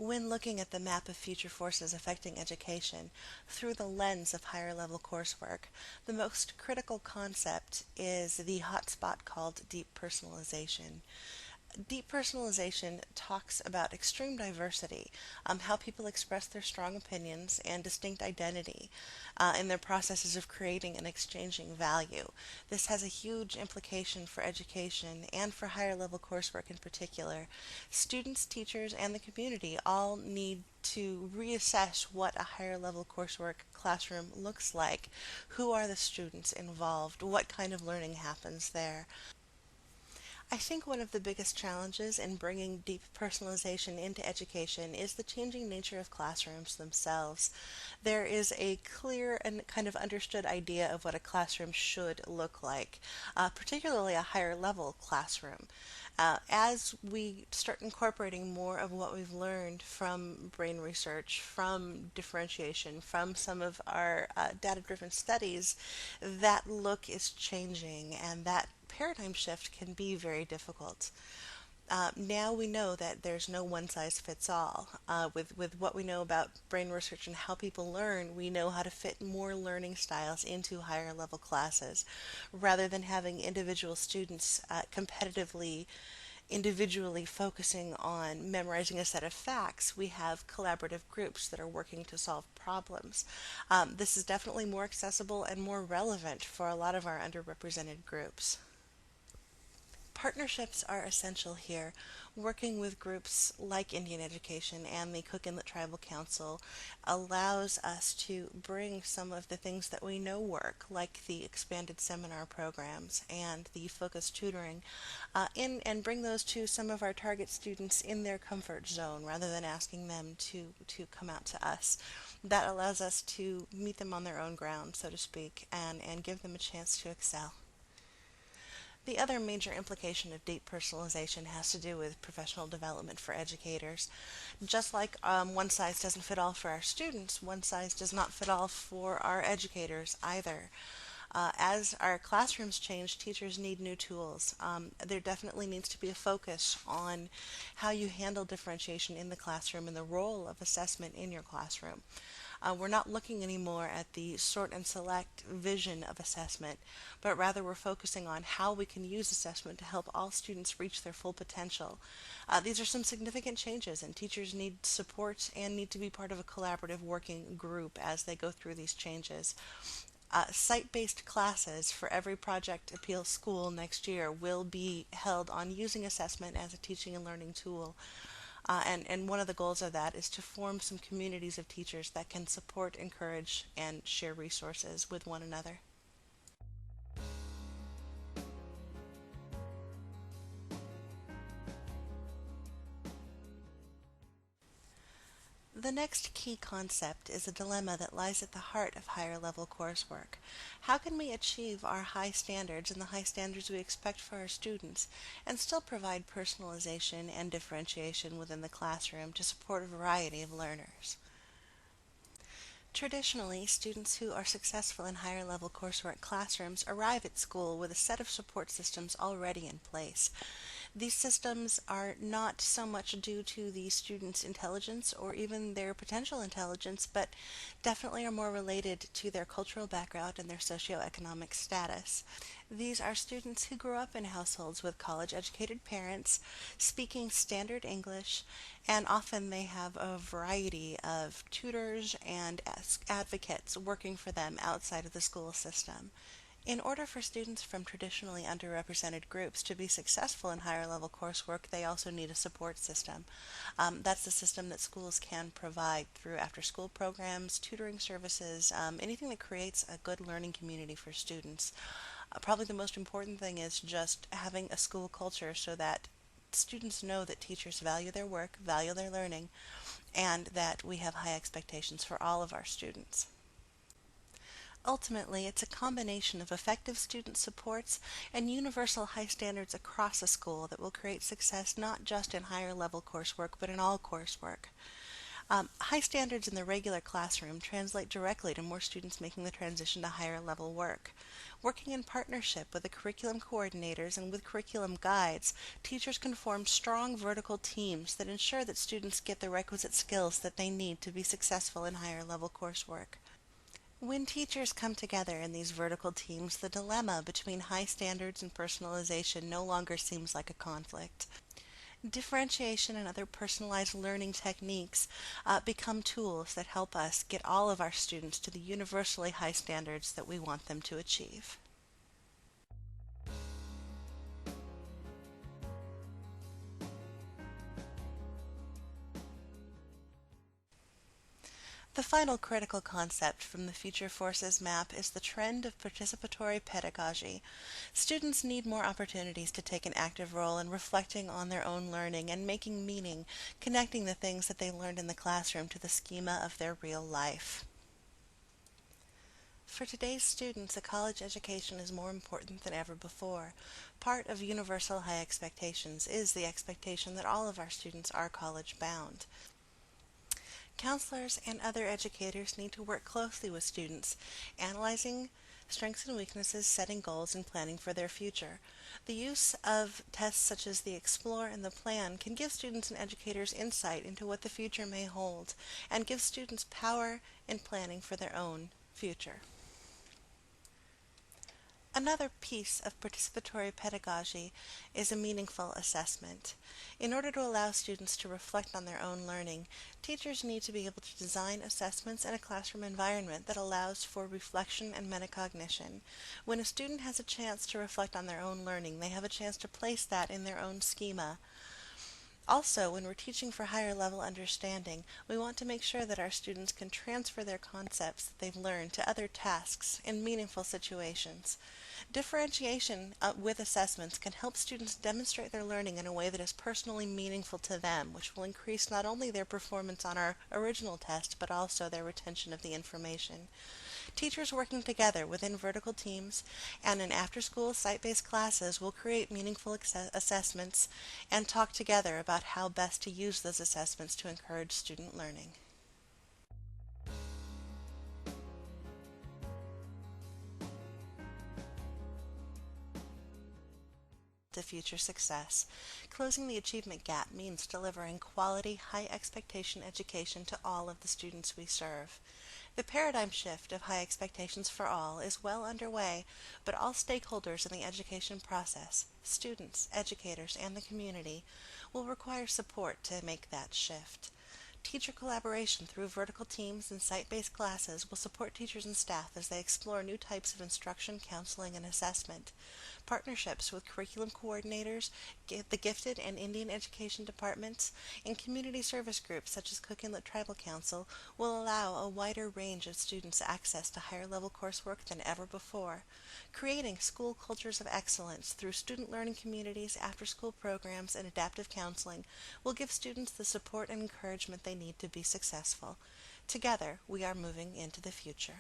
When looking at the map of future forces affecting education through the lens of higher level coursework, the most critical concept is the hotspot called deep personalization. Deep personalization talks about extreme diversity, how people express their strong opinions and distinct identity in their processes of creating and exchanging value. This has a huge implication for education and for higher level coursework in particular. Students, teachers, and the community all need to reassess what a higher level coursework classroom looks like. Who are the students involved? What kind of learning happens there? I think one of the biggest challenges in bringing deep personalization into education is the changing nature of classrooms themselves. There is a clear and kind of understood idea of what a classroom should look like, particularly a higher level classroom. As we start incorporating more of what we've learned from brain research, from differentiation, from some of our data driven studies, that look is changing and that paradigm shift can be very difficult. Now we know that there's no one size fits all. With what we know about brain research and how people learn, we know how to fit more learning styles into higher level classes rather than having individual students competitively individually focusing on memorizing a set of facts. We have collaborative groups that are working to solve problems. This is definitely more accessible and more relevant for a lot of our underrepresented groups. Partnerships are essential here. Working with groups like Indian Education and the Cook Inlet Tribal Council allows us to bring some of the things that we know work, like the expanded seminar programs and the focused tutoring, in and bring those to some of our target students in their comfort zone rather than asking them to come out to us. That allows us to meet them on their own ground, so to speak, and give them a chance to excel. The other major implication of deep personalization has to do with professional development for educators. Just like one size doesn't fit all for our students, one size does not fit all for our educators either. As our classrooms change, teachers need new tools. There definitely needs to be a focus on how you handle differentiation in the classroom and the role of assessment in your classroom. We're not looking anymore at the sort and select vision of assessment, but rather we're focusing on how we can use assessment to help all students reach their full potential. These are some significant changes, and teachers need support and need to be part of a collaborative working group as they go through these changes. Site-based classes for every Project Appeal school next year will be held on using assessment as a teaching and learning tool. And one of the goals of that is to form some communities of teachers that can support, encourage, and share resources with one another. The next key concept is a dilemma that lies at the heart of higher level coursework. How can we achieve our high standards and the high standards we expect for our students and still provide personalization and differentiation within the classroom to support a variety of learners? Traditionally, students who are successful in higher level coursework classrooms arrive at school with a set of support systems already in place. These systems are not so much due to the student's intelligence or even their potential intelligence, but definitely are more related to their cultural background and their socioeconomic status. These are students who grew up in households with college-educated parents, speaking standard English, and often they have a variety of tutors and advocates working for them outside of the school system. In order for students from traditionally underrepresented groups to be successful in higher level coursework, they also need a support system. That's the system that schools can provide through after school programs, tutoring services, anything that creates a good learning community for students. Probably the most important thing is just having a school culture so that students know that teachers value their work, value their learning, and that we have high expectations for all of our students. Ultimately, it's a combination of effective student supports and universal high standards across a school that will create success not just in higher level coursework, but in all coursework. High standards in the regular classroom translate directly to more students making the transition to higher level work. Working in partnership with the curriculum coordinators and with curriculum guides, teachers can form strong vertical teams that ensure that students get the requisite skills that they need to be successful in higher level coursework. When teachers come together in these vertical teams, the dilemma between high standards and personalization no longer seems like a conflict. Differentiation and other personalized learning techniques become tools that help us get all of our students to the universally high standards that we want them to achieve. The final critical concept from the Future Forces map is the trend of participatory pedagogy. Students need more opportunities to take an active role in reflecting on their own learning and making meaning, connecting the things that they learned in the classroom to the schema of their real life. For today's students, a college education is more important than ever before. Part of universal high expectations is the expectation that all of our students are college bound. Counselors and other educators need to work closely with students, analyzing strengths and weaknesses, setting goals, and planning for their future. The use of tests such as the Explore and the Plan can give students and educators insight into what the future may hold and give students power in planning for their own future. Another piece of participatory pedagogy is a meaningful assessment. In order to allow students to reflect on their own learning, teachers need to be able to design assessments in a classroom environment that allows for reflection and metacognition. When a student has a chance to reflect on their own learning, they have a chance to place that in their own schema. Also, when we're teaching for higher level understanding, we want to make sure that our students can transfer their concepts that they've learned to other tasks in meaningful situations. Differentiation with assessments can help students demonstrate their learning in a way that is personally meaningful to them, which will increase not only their performance on our original test, but also their retention of the information. Teachers working together within vertical teams and in after-school site-based classes will create meaningful assessments and talk together about how best to use those assessments to encourage student learning. To future success. Closing the achievement gap means delivering quality, high expectation education to all of the students we serve. The paradigm shift of high expectations for all is well underway, but all stakeholders in the education process, students, educators, and the community, will require support to make that shift. Teacher collaboration through vertical teams and site-based classes will support teachers and staff as they explore new types of instruction, counseling, and assessment. Partnerships with curriculum coordinators, the gifted and Indian education departments, and community service groups such as Cook Inlet Tribal Council will allow a wider range of students access to higher level coursework than ever before. Creating school cultures of excellence through student learning communities, after-school programs, and adaptive counseling will give students the support and encouragement they need to be successful. Together, we are moving into the future.